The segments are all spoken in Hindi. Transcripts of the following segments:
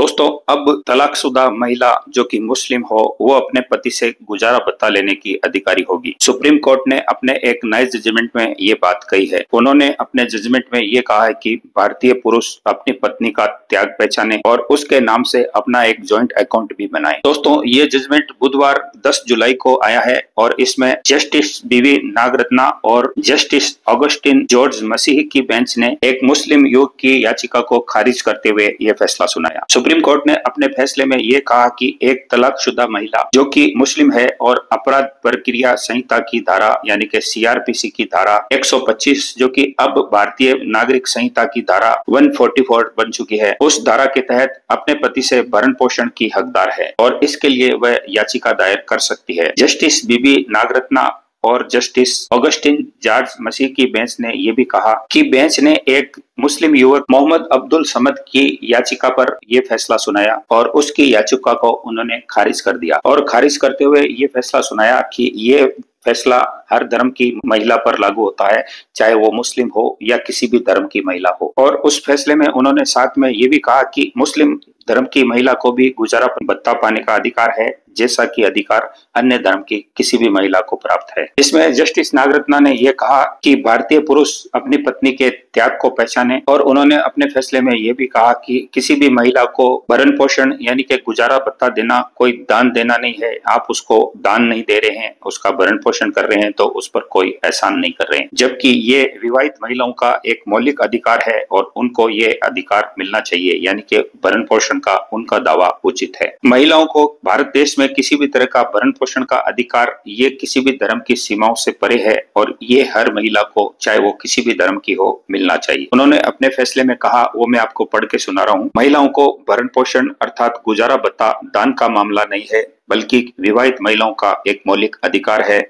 दोस्तों, अब तलाकशुदा महिला जो कि मुस्लिम हो वो अपने पति से गुजारा भत्ता लेने की अधिकारी होगी। सुप्रीम कोर्ट ने अपने एक नए जजमेंट में ये बात कही है। उन्होंने अपने जजमेंट में ये कहा है कि भारतीय पुरुष अपनी पत्नी का त्याग पहचाने और उसके नाम से अपना एक जॉइंट अकाउंट भी बनाए। दोस्तों, ये जजमेंट बुधवार 10 जुलाई को आया है और इसमें जस्टिस बीवी नागरत्ना और जस्टिस ऑगस्टिन जॉर्ज मसीह की बेंच ने एक मुस्लिम युवक की याचिका को खारिज करते हुए ये फैसला सुनाया। सुप्रीम कोर्ट ने अपने फैसले में ये कहा कि एक तलाकशुदा महिला जो कि मुस्लिम है और अपराध प्रक्रिया संहिता की धारा यानी कि सीआरपीसी की धारा 125 जो कि अब भारतीय नागरिक संहिता की धारा 144 बन चुकी है, उस धारा के तहत अपने पति से भरण पोषण की हकदार है और इसके लिए वह याचिका दायर कर सकती है। जस्टिस बीबी नागरत्ना और जस्टिस ऑगस्टिन जॉर्ज मसीह की बेंच ने यह भी कहा कि बेंच ने एक मुस्लिम युवक मोहम्मद अब्दुल समद की याचिका पर यह फैसला सुनाया और उसकी याचिका को उन्होंने खारिज कर दिया और खारिज करते हुए ये फैसला सुनाया कि ये फैसला हर धर्म की महिला पर लागू होता है, चाहे वो मुस्लिम हो या किसी भी धर्म की महिला हो। और उस फैसले में उन्होंने साथ में ये भी कहा कि मुस्लिम धर्म की महिला को भी गुजारा भत्ता पाने का अधिकार है, जैसा कि अधिकार अन्य धर्म की किसी भी महिला को प्राप्त है। इसमें जस्टिस नागरत्ना ने यह कहा कि भारतीय पुरुष अपनी पत्नी के त्याग को पहचाने और उन्होंने अपने फैसले में यह भी कहा कि किसी भी महिला को भरण पोषण यानी कि गुजारा भत्ता देना कोई दान देना नहीं है। आप उसको दान नहीं दे रहे हैं, उसका भरण पोषण कर रहे हैं तो उस पर कोई एहसान नहीं कर रहे हैं, जबकि ये विवाहित महिलाओं का एक मौलिक अधिकार है और उनको ये अधिकार मिलना चाहिए, यानी कि भरण पोषण का उनका दावा उचित है। महिलाओं को भारत देश में किसी भी तरह का भरण पोषण का अधिकार ये किसी भी धर्म की सीमाओं से परे है और ये हर महिला को चाहे वो किसी भी धर्म की हो मिलना चाहिए। उन्होंने अपने फैसले में कहा, वो मैं आपको पढ़ के सुना रहा हूँ। महिलाओं को भरण पोषण अर्थात गुजारा भत्ता दान का मामला नहीं है, बल्कि विवाहित महिलाओं का एक मौलिक अधिकार है।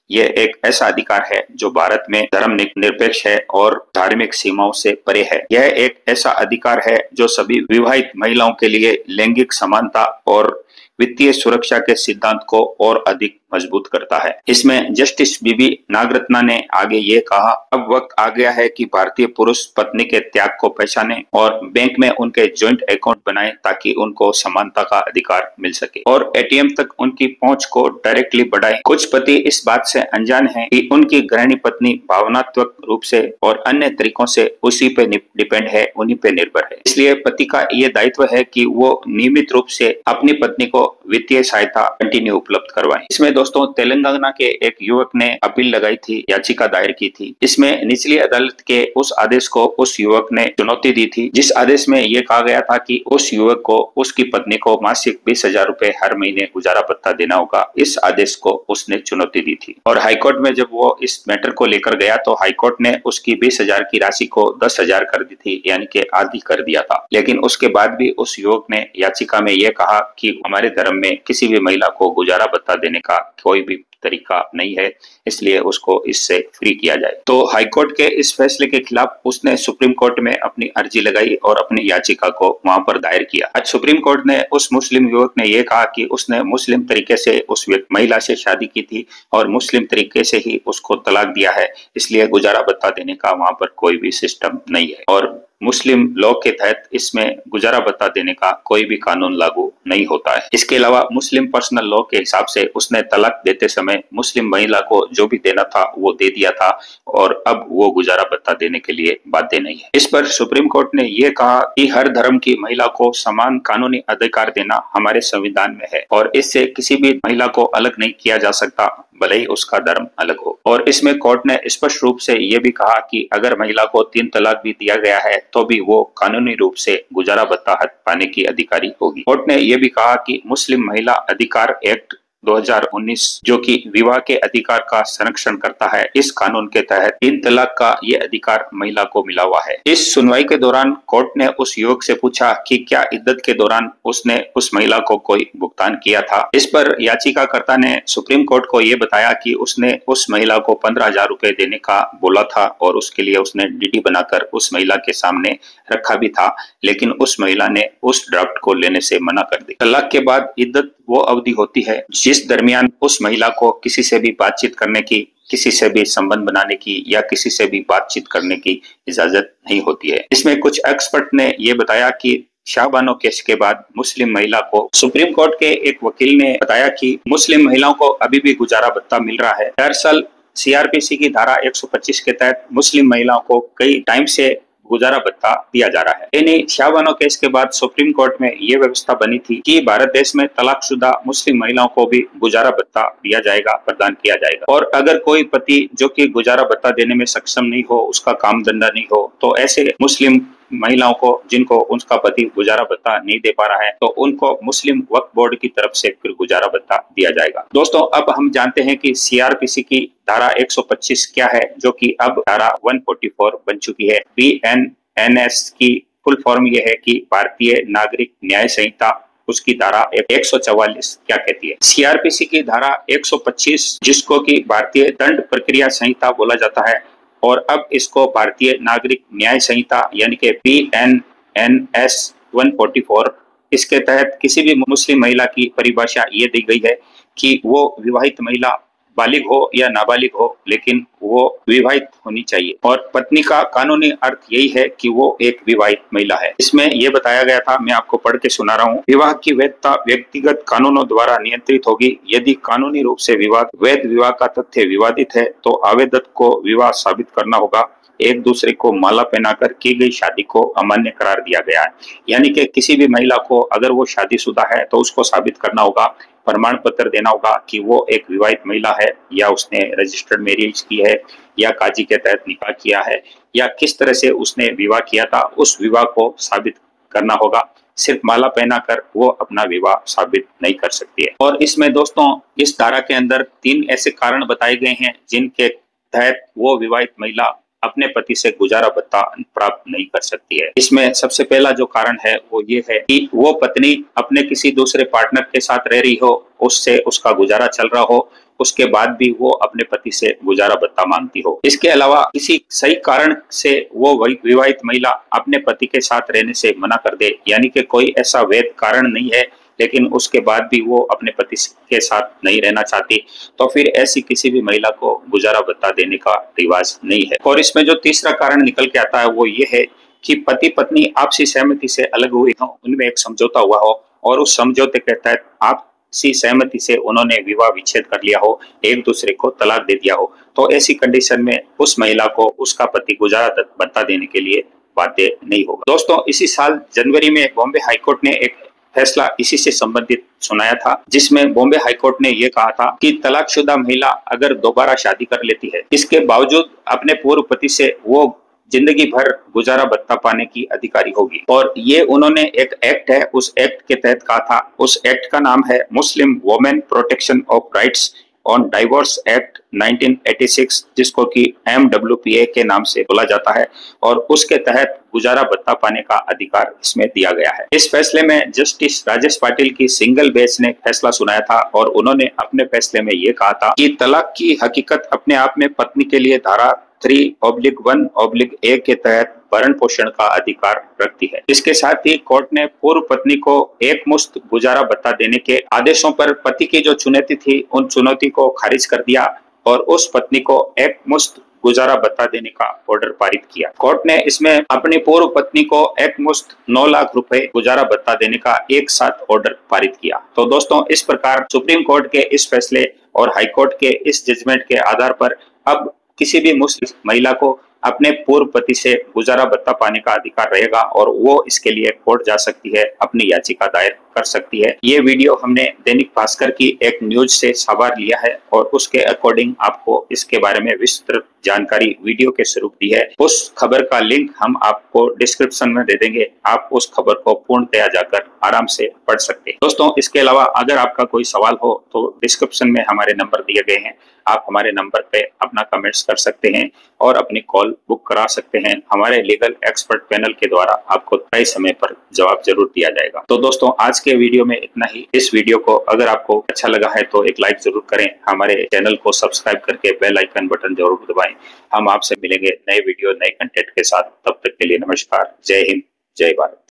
यह एक ऐसा अधिकार है जो भारत में धर्म निरपेक्ष है और धार्मिक सीमाओं से परे है। यह एक ऐसा अधिकार है जो सभी विवाहित महिलाओं के लिए लैंगिक समानता और वित्तीय सुरक्षा के सिद्धांत को और अधिक मजबूत करता है। इसमें जस्टिस बीबी नागरत्ना ने आगे ये कहा, अब वक्त आ गया है कि भारतीय पुरुष पत्नी के त्याग को पहचाने और बैंक में उनके जॉइंट अकाउंट बनाएं ताकि उनको समानता का अधिकार मिल सके और एटीएम तक उनकी पहुंच को डायरेक्टली बढ़ाएं। कुछ पति इस बात से अनजान हैं कि उनकी गृहिणी पत्नी भावनात्मक रूप से और अन्य तरीकों से उसी पे डिपेंड है, उन्हीं पे निर्भर है। इसलिए पति का ये दायित्व है कि वो नियमित रूप से अपनी पत्नी को वित्तीय सहायता कंटिन्यू उपलब्ध करवाएं। इसमें दोस्तों तेलंगाना के एक युवक ने अपील लगाई थी, याचिका दायर की थी। इसमें निचली अदालत के उस आदेश को उस युवक ने चुनौती दी थी, जिस आदेश में यह कहा गया था कि उस युवक को उसकी पत्नी को मासिक 20,000 रुपए हर महीने गुजारा भत्ता देना होगा। इस आदेश को उसने चुनौती दी थी और हाईकोर्ट में जब वो इस मैटर को लेकर गया तो हाईकोर्ट ने उसकी 20,000 की राशि को 10,000 कर दी थी, यानी कि आधी कर दिया था। लेकिन उसके बाद भी उस युवक ने याचिका में यह कहा कि हमारे धर्म में किसी भी महिला को गुजारा भत्ता देने का कोई भी तरीका नहीं है, इसलिए उसको इससे फ्री किया जाए। तो हाईकोर्ट के इस फैसले के खिलाफ उसने सुप्रीम कोर्ट में अपनी अर्जी लगाई और अपनी याचिका को वहां पर दायर किया। आज सुप्रीम कोर्ट ने उस मुस्लिम युवक ने यह कहा कि उसने मुस्लिम तरीके से उस महिला से शादी की थी और मुस्लिम तरीके से ही उसको तलाक दिया है, इसलिए गुजारा भत्ता देने का वहां पर कोई भी सिस्टम नहीं है और मुस्लिम लॉ के तहत इसमें गुजारा भत्ता देने का कोई भी कानून लागू नहीं होता है। इसके अलावा मुस्लिम पर्सनल लॉ के हिसाब से उसने तलाक देते समय मुस्लिम महिला को जो भी देना था वो दे दिया था और अब वो गुजारा भत्ता देने के लिए बाध्य नहीं है। इस पर सुप्रीम कोर्ट ने ये कहा कि हर धर्म की महिला को समान कानूनी अधिकार देना हमारे संविधान में है और इससे किसी भी महिला को अलग नहीं किया जा सकता, भले ही उसका धर्म अलग हो। और इसमें कोर्ट ने स्पष्ट रूप से ये भी कहा कि अगर महिला को 3 तलाक भी दिया गया है तो भी वो कानूनी रूप से गुजारा भत्ता पाने की अधिकारी होगी। कोर्ट ने यह भी कहा कि मुस्लिम महिला अधिकार एक्ट 2019 जो कि विवाह के अधिकार का संरक्षण करता है, इस कानून के तहत 3 तलाक का ये अधिकार महिला को मिला हुआ है। इस सुनवाई के दौरान कोर्ट ने उस युवक से पूछा कि क्या इद्दत के दौरान उसने उस महिला को कोई भुगतान किया था। इस पर याचिकाकर्ता ने सुप्रीम कोर्ट को ये बताया कि उसने उस महिला को 15,000 रुपए देने का बोला था और उसके लिए उसने डीडी बनाकर उस महिला के सामने रखा भी था, लेकिन उस महिला ने उस ड्राफ्ट को लेने से मना कर दी। तलाक के बाद इद्दत वो अवधि होती है जिस दरमियान उस महिला को किसी से भी बातचीत करने की, किसी से भी संबंध बनाने की या किसी से भी बातचीत करने की इजाजत नहीं होती है। इसमें कुछ एक्सपर्ट ने ये बताया कि शाहबानो केस के बाद मुस्लिम महिला को सुप्रीम कोर्ट के एक वकील ने बताया कि मुस्लिम महिलाओं को अभी भी गुजारा भत्ता मिल रहा है। दरअसल सीआरपीसी की धारा 125 के तहत मुस्लिम महिलाओं को कई टाइम से गुजारा भत्ता दिया जा रहा है। यानी शाहबानो केस के बाद सुप्रीम कोर्ट में ये व्यवस्था बनी थी कि भारत देश में तलाकशुदा मुस्लिम महिलाओं को भी गुजारा भत्ता दिया जाएगा, प्रदान किया जाएगा। और अगर कोई पति जो कि गुजारा भत्ता देने में सक्षम नहीं हो, उसका काम धंधा नहीं हो, तो ऐसे मुस्लिम महिलाओं को जिनको उनका पति गुजारा भत्ता नहीं दे पा रहा है, तो उनको मुस्लिम वक्फ बोर्ड की तरफ से फिर गुजारा भत्ता दिया जाएगा। दोस्तों, अब हम जानते हैं कि सीआरपीसी की धारा 125 क्या है, जो कि अब धारा 144 बन चुकी है। BNNS की फुल फॉर्म यह है कि भारतीय नागरिक न्याय संहिता, उसकी धारा 144 क्या कहती है। सीआरपीसी की धारा 125, जिसको कि भारतीय दंड प्रक्रिया संहिता बोला जाता है, और अब इसको भारतीय नागरिक न्याय संहिता यानी कि BNNS 144, इसके तहत किसी भी मुस्लिम महिला की परिभाषा ये दी गई है कि वो विवाहित महिला बालिग हो या नाबालिग हो, लेकिन वो विवाहित होनी चाहिए। और पत्नी का कानूनी अर्थ यही है कि वो एक विवाहित महिला है। इसमें यह बताया गया था, मैं आपको पढ़ के सुना रहा हूँ। विवाह की वैधता व्यक्तिगत कानूनों द्वारा नियंत्रित होगी। यदि कानूनी रूप से वैध विवाह का तथ्य विवादित है तो आवेदक को विवाह साबित करना होगा। एक दूसरे को माला पहनाकर की गई शादी को अमान्य करार दिया गया है। यानी कि किसी भी महिला को अगर वो शादीशुदा है तो उसको साबित करना होगा, प्रमाण पत्र देना होगा कि वो एक विवाहित महिला है, या उसने रजिस्टर्ड मैरिज की है, या काजी के तहत निकाह किया है, या किस तरह से उसने विवाह किया था, उस विवाह को साबित करना होगा। सिर्फ माला पहनाकर वो अपना विवाह साबित नहीं कर सकती है। और इसमें दोस्तों, इस धारा के अंदर 3 ऐसे कारण बताए गए हैं जिनके तहत वो विवाहित महिला अपने पति से गुजारा भत्ता प्राप्त नहीं कर सकती है। इसमें सबसे पहला जो कारण है वो ये है कि वो पत्नी अपने किसी दूसरे पार्टनर के साथ रह रही हो, उससे उसका गुजारा चल रहा हो, उसके बाद भी वो अपने पति से गुजारा भत्ता मांगती हो। इसके अलावा किसी सही कारण से वो विवाहित महिला अपने पति के साथ रहने से मना कर दे, यानी कि कोई ऐसा वैध कारण नहीं है लेकिन उसके बाद भी वो अपने पति के साथ नहीं रहना चाहती, तो फिर ऐसी किसी भी महिला को गुजारा भत्ता देने का रिवाज नहीं है। और इसमें जो तीसरा कारण निकल के आता है वो ये है कि पति पत्नी आपसी सहमति से अलग हुए हों, उनमें एक समझौता हुआ हो, और उस समझौते के तहत आपसी सहमति से उन्होंने विवाह विच्छेद कर लिया हो, एक दूसरे को तलाक दे दिया हो, तो ऐसी कंडीशन में उस महिला को उसका पति गुजारा भत्ता देने के लिए बाध्य नहीं होगा। दोस्तों, इसी साल जनवरी में बॉम्बे हाईकोर्ट ने एक फैसला इसी से संबंधित सुनाया था, जिसमें बॉम्बे हाईकोर्ट ने यह कहा था कि तलाकशुदा महिला अगर दोबारा शादी कर लेती है, इसके बावजूद अपने पूर्व पति से वो जिंदगी भर गुजारा भत्ता पाने की अधिकारी होगी। और ये उन्होंने एक एक्ट है, उस एक्ट के तहत कहा था। उस एक्ट का नाम है Muslim women protection of rights on divorce act 1986, जिसको कि MWPA के नाम से बोला जाता है, और उसके तहत गुजारा भत्ता पाने का अधिकार इसमें दिया गया है। इस फैसले में जस्टिस राजेश पाटिल की सिंगल बेंच ने फैसला सुनाया था, और उन्होंने अपने फैसले में ये कहा था कि तलाक की हकीकत अपने आप में पत्नी के लिए धारा 3/1/A के तहत भरण पोषण का अधिकार रखती है। इसके साथ ही कोर्ट ने पूर्व पत्नी को एक मुश्त गुजारा भत्ता देने के आदेशों पर पति की जो चुनौती थी, उन चुनौती को खारिज कर दिया, और उस पत्नी को एक मुश्त गुजारा भत्ता देने का ऑर्डर पारित किया। कोर्ट ने इसमें अपनी पूर्व पत्नी को एक मुश्त 9 लाख रुपए गुजारा भत्ता देने का एक साथ ऑर्डर पारित किया। तो दोस्तों, इस प्रकार सुप्रीम कोर्ट के इस फैसले और हाई कोर्ट के इस जजमेंट के आधार पर अब किसी भी मुस्लिम महिला को अपने पूर्व पति से गुजारा भत्ता पाने का अधिकार रहेगा, और वो इसके लिए कोर्ट जा सकती है, अपनी याचिका दायर कर सकती है। ये वीडियो हमने दैनिक भास्कर की एक न्यूज से सवार लिया है, और उसके अकॉर्डिंग आपको इसके बारे में विस्तृत जानकारी वीडियो के स्वरूप दी है। उस खबर का लिंक हम आपको डिस्क्रिप्शन में दे देंगे, आप उस खबर को पूर्णतया जाकर आराम से पढ़ सकते हैं। दोस्तों, इसके अलावा अगर आपका कोई सवाल हो तो डिस्क्रिप्शन में हमारे नंबर दिए गए हैं, आप हमारे नंबर पे अपना कमेंट्स कर सकते हैं और अपनी कॉल बुक करा सकते हैं। हमारे लीगल एक्सपर्ट पैनल के द्वारा आपको तय समय पर जवाब जरूर दिया जाएगा। तो दोस्तों, आज के वीडियो में इतना ही। इस वीडियो को अगर आपको अच्छा लगा है तो एक लाइक जरूर करें, हमारे चैनल को सब्सक्राइब करके बेल आइकन बटन जरूर दबाएं। हम आपसे मिलेंगे नए वीडियो नए कंटेंट के साथ। तब तक के लिए नमस्कार, जय हिंद, जय भारत।